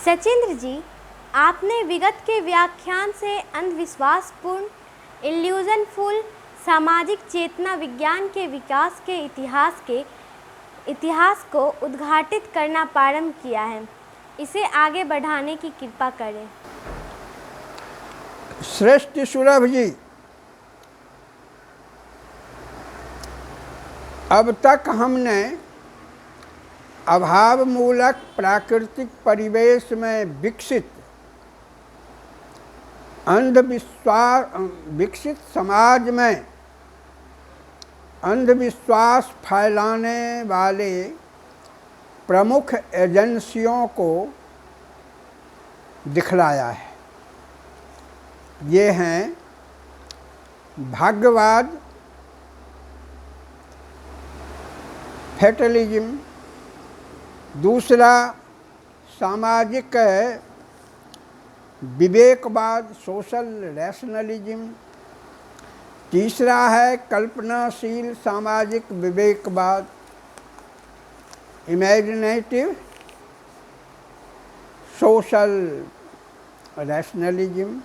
सचिंद्र जी, आपने विगत के व्याख्यान से अंधविश्वासपूर्ण, इल्यूजनफुल सामाजिक चेतना विज्ञान के विकास के इतिहास को उद्घाटित करना प्रारंभ किया है। इसे आगे बढ़ाने की कृपा करें। श्रेष्ठ सुलभ जी, अब तक हमने अभाव मूलक प्राकृतिक परिवेश में विकसित विकसित समाज में अंधविश्वास फैलाने वाले प्रमुख एजेंसियों को दिखलाया है। ये हैं भाग्यवाद, फैटलिज्म, दूसरा सामाजिक विवेकवाद, सोशल रैशनलिज्म, तीसरा है कल्पनाशील सामाजिक विवेकवाद, इमेजिनेटिव सोशल रैशनलिज्म,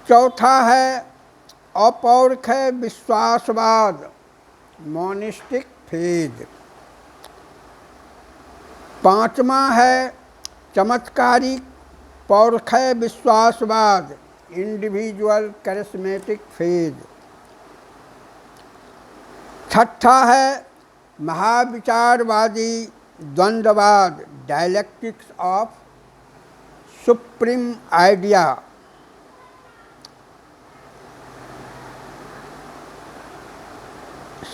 चौथा है अपौरुष विश्वासवाद, मोनिस्टिक फेज, पांचवा है चमत्कारी पौरुष विश्वासवाद, इंडिविजुअल कैरिस्मेटिक फेज, छठा है महाविचारवादी द्वंद्ववाद, डायलेक्टिक्स ऑफ सुप्रीम आइडिया,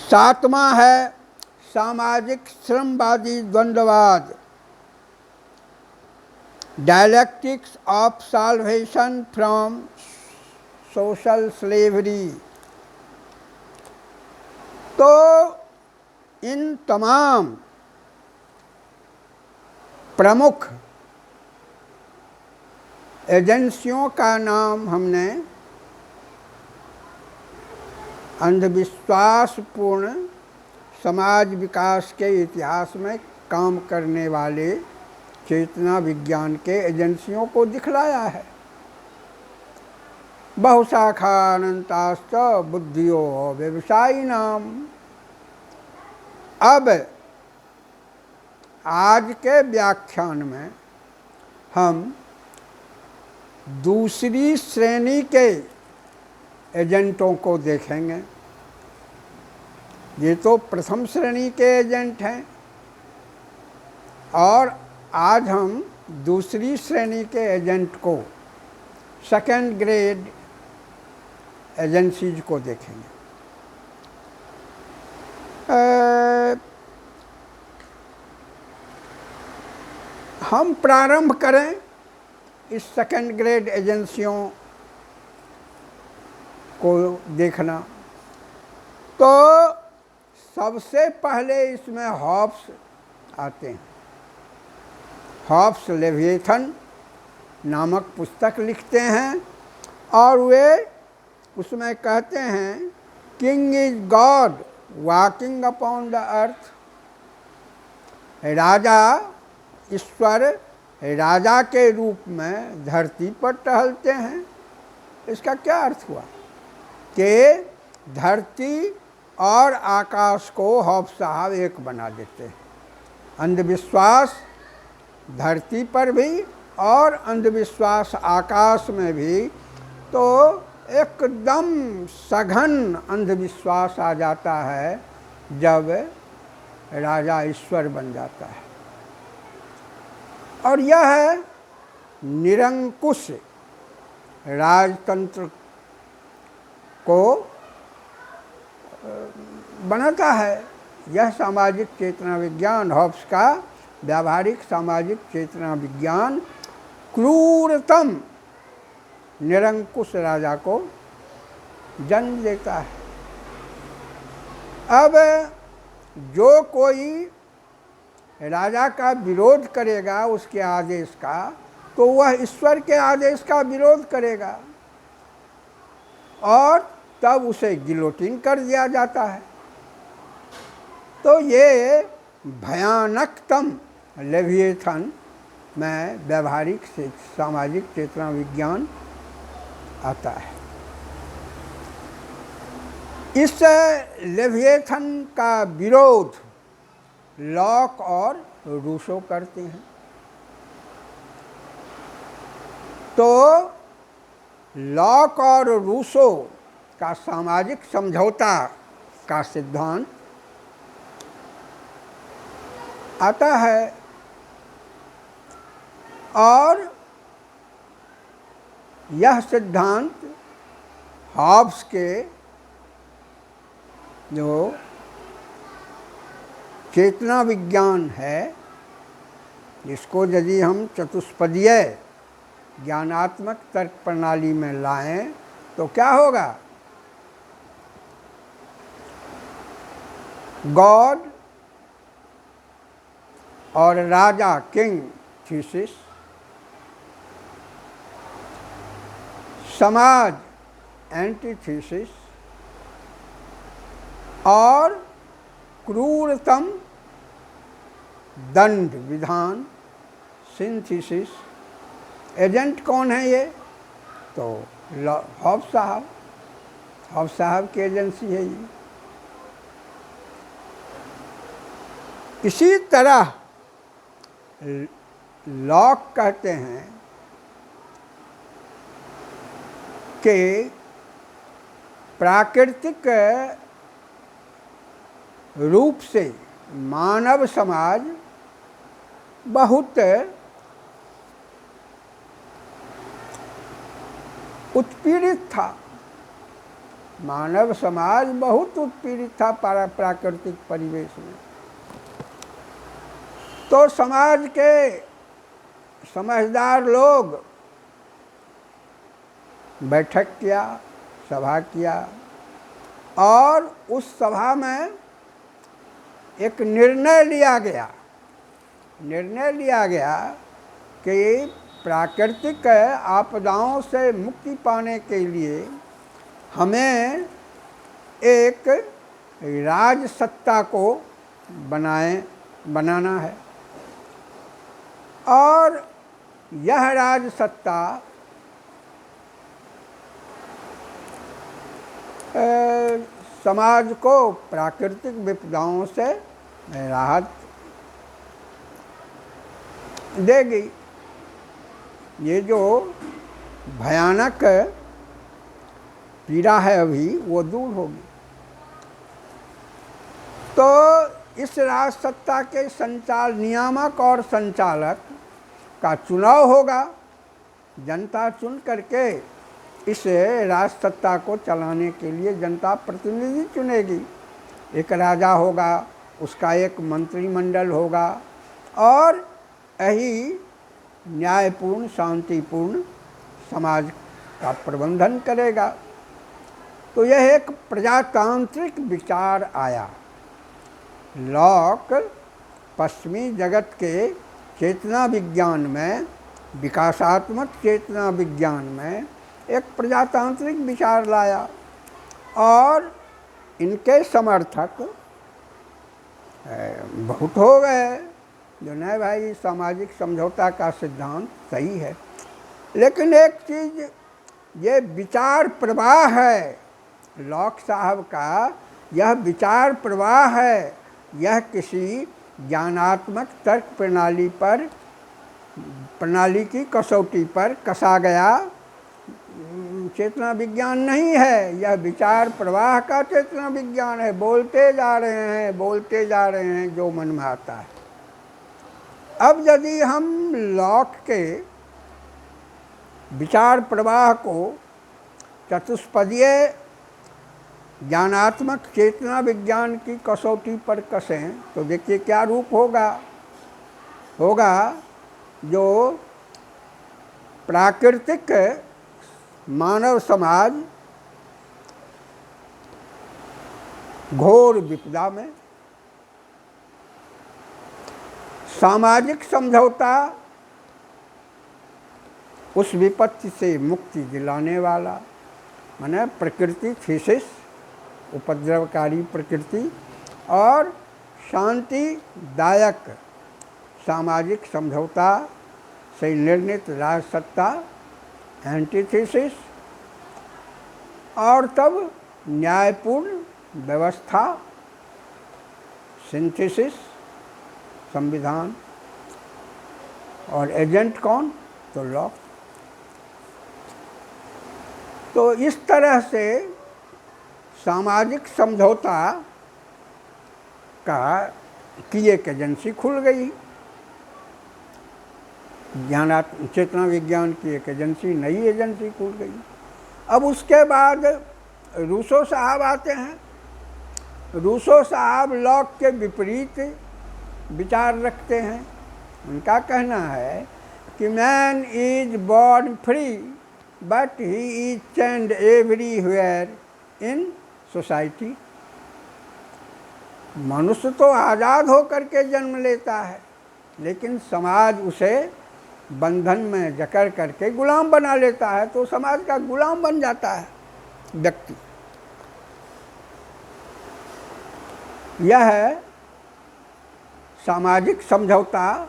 सातवां है सामाजिक श्रमवादी द्वंद्ववाद, dialectics of salvation from social slavery. तो इन तमाम प्रमुख एजेंसियों का नाम हमने अंधविश्वासपूर्ण समाज विकास के इतिहास में काम करने वाले चेतना विज्ञान के एजेंसियों को दिखलाया है। बहुशाखा अनंताश्च बुद्धियो व्यवसायी नाम। अब आज के व्याख्यान में हम दूसरी श्रेणी के एजेंटों को देखेंगे। ये तो प्रथम श्रेणी के एजेंट हैं और आज हम दूसरी श्रेणी के एजेंट को, सेकेंड ग्रेड एजेंसीज को देखेंगे। हम प्रारंभ करें इस सेकेंड ग्रेड एजेंसियों को देखना। तो सबसे पहले इसमें हॉब्स आते हैं। हॉब्स लेविएथन नामक पुस्तक लिखते हैं और वे उसमें कहते हैं king is God walking upon the earth. राजा ईश्वर राजा के रूप में धरती पर टहलते हैं। इसका क्या अर्थ हुआ कि धरती और आकाश को हॉब्स साहब एक बना देते हैं। अंधविश्वास धरती पर भी और अंधविश्वास आकाश में भी। तो एकदम सघन अंधविश्वास आ जाता है जब राजा ईश्वर बन जाता है। और यह है निरंकुश राजतंत्र को बनाता है। यह सामाजिक चेतना विज्ञान, हॉब्स का व्यावहारिक सामाजिक चेतना विज्ञान क्रूरतम निरंकुश राजा को जन्म देता है। अब जो कोई राजा का विरोध करेगा उसके आदेश का, तो वह ईश्वर के आदेश का विरोध करेगा और तब उसे गिलोटिन कर दिया जाता है। तो ये भयानकतम लेविएथन में व्यवहारिक से सामाजिक चेतना विज्ञान आता है। इस लेविएथन का विरोध लॉक और रूसो करते हैं। तो लॉक और रूसो का सामाजिक समझौता का सिद्धांत आता है और यह सिद्धांत हॉब्स के जो चेतना विज्ञान है, जिसको यदि हम चतुष्पदीय ज्ञानात्मक तर्क प्रणाली में लाएं तो क्या होगा? गॉड और राजा किंग थीसिस, समाज एंटीथीसिस और क्रूरतम दंड विधान सिंथेसिस। एजेंट कौन है ये? तो हॉब्स साहब की एजेंसी है ये। इसी तरह लॉक कहते हैं कि प्राकृतिक रूप से मानव समाज बहुत उत्पीड़ित था। मानव समाज बहुत उत्पीड़ित था प्राकृतिक परिवेश में। तो समाज के समझदार लोग बैठक किया, सभा किया और उस सभा में एक निर्णय लिया गया कि प्राकृतिक आपदाओं से मुक्ति पाने के लिए हमें एक राजसत्ता को बनाना है और यह राजसत्ता समाज को प्राकृतिक विपदाओं से राहत देगी। ये जो भयानक पीड़ा है अभी वो दूर होगी। तो इस राजसत्ता के नियामक और संचालक का चुनाव होगा। जनता चुन करके इस राजसत्ता को चलाने के लिए जनता प्रतिनिधि चुनेगी। एक राजा होगा, उसका एक मंत्रिमंडल होगा और यही न्यायपूर्ण शांतिपूर्ण समाज का प्रबंधन करेगा। तो यह एक प्रजातांत्रिक विचार आया। लॉक पश्चिमी जगत के चेतना विज्ञान में, विकासात्मक चेतना विज्ञान में एक प्रजातांत्रिक विचार लाया और इनके समर्थक बहुत हो गए जो नहीं भाई सामाजिक समझौता का सिद्धांत सही है। लेकिन एक चीज़, ये विचार प्रवाह है लॉक साहब का, यह विचार प्रवाह है, यह किसी ज्ञानात्मक तर्क प्रणाली की कसौटी पर कसा गया चेतना विज्ञान नहीं है। यह विचार प्रवाह का चेतना विज्ञान है। बोलते जा रहे हैं जो मन में आता है। अब यदि हम लॉक के विचार प्रवाह को चतुष्पदीय ज्ञानात्मक चेतना विज्ञान की कसौटी पर कसें तो देखिए क्या रूप होगा जो प्राकृतिक मानव समाज घोर विपदा में, सामाजिक समझौता उस विपत्ति से मुक्ति दिलाने वाला, माने प्रकृति थीसिस, उपद्रवकारी प्रकृति और शांतिदायक सामाजिक समझौता से निर्णित राजसत्ता एंटीथेसिस, और तब न्यायपूर्ण व्यवस्था सिंथेसिस संविधान, और एजेंट कौन? तो लॉ। तो इस तरह से सामाजिक समझौता की एक एजेंसी खुल गई। चेतना विज्ञान की एक एजेंसी, नई एजेंसी खुल गई। अब उसके बाद रूसो साहब आते हैं। रूसो साहब लॉक के विपरीत विचार रखते हैं। उनका कहना है कि man is born free but he is चेंड everywhere in society. मनुष्य तो आज़ाद होकर के जन्म लेता है, लेकिन समाज उसे बंधन में जकड़ करके गुलाम बना लेता है, तो समाज का गुलाम बन जाता है व्यक्ति। यह है सामाजिक समझौता।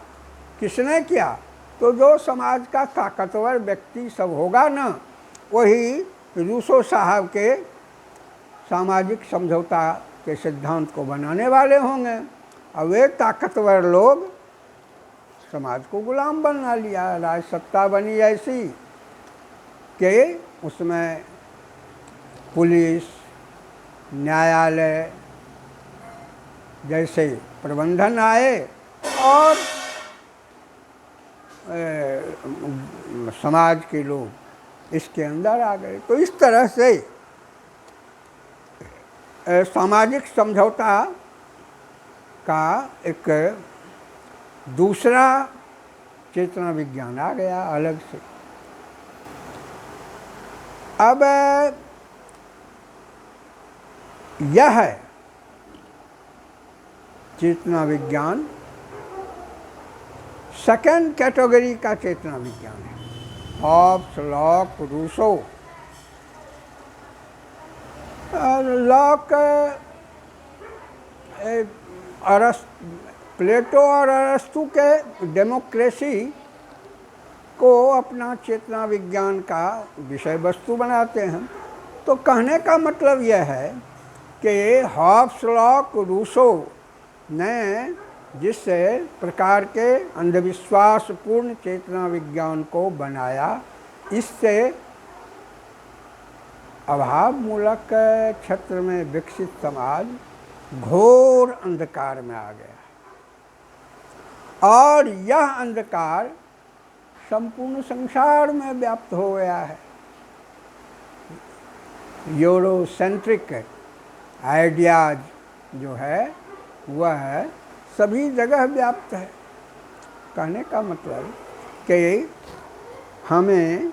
किसने किया? तो जो समाज का ताकतवर व्यक्ति सब होगा ना, वही रूसो साहब के सामाजिक समझौता के सिद्धांत को बनाने वाले होंगे। और वे ताकतवर लोग समाज को गुलाम बना लिया। राजसत्ता बनी ऐसी कि उसमें पुलिस, न्यायालय जैसे प्रबंधन आए और समाज के लोग इसके अंदर आ गए। तो इस तरह से सामाजिक समझौता का एक दूसरा चेतना विज्ञान आ गया अलग से। अब यह चेतना विज्ञान सेकंड कैटेगरी का चेतना विज्ञान है। Hobbes, Locke, Rousseau. Locke Plato और अरस्तु के डेमोक्रेसी को अपना चेतना विज्ञान का विषय वस्तु बनाते हैं। तो कहने का मतलब यह है कि हॉब्स, लॉक, रूसो ने जिस प्रकार के अंधविश्वासपूर्ण चेतना विज्ञान को बनाया, इससे अभाव मूलक क्षेत्र में विकसित समाज घोर अंधकार में आ गया और यह अंधकार संपूर्ण संसार में व्याप्त हो गया है। यूरोसेंट्रिक आइडियाज जो है वह सभी जगह व्याप्त है। कहने का मतलब कि हमें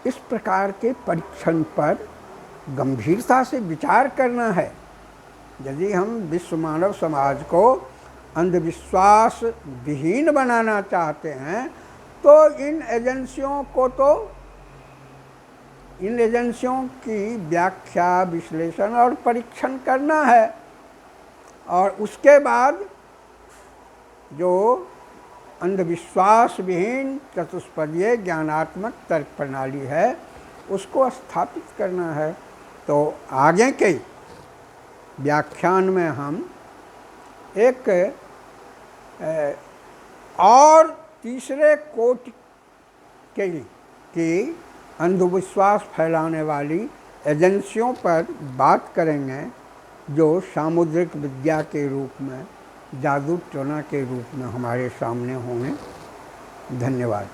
इस प्रकार के परीक्षण पर गंभीरता से विचार करना है। यदि हम विश्व मानव समाज को अंधविश्वास विहीन बनाना चाहते हैं, तो इन एजेंसियों की व्याख्या, विश्लेषण और परीक्षण करना है। और उसके बाद जो अंधविश्वास विहीन चतुष्पदीय ज्ञानात्मक तर्क प्रणाली है, उसको स्थापित करना है। तो आगे के व्याख्यान में हम एक और तीसरे कोटि की अंधविश्वास फैलाने वाली एजेंसियों पर बात करेंगे, जो सामुद्रिक विद्या के रूप में, जादू टोना के रूप में हमारे सामने होंगे। धन्यवाद।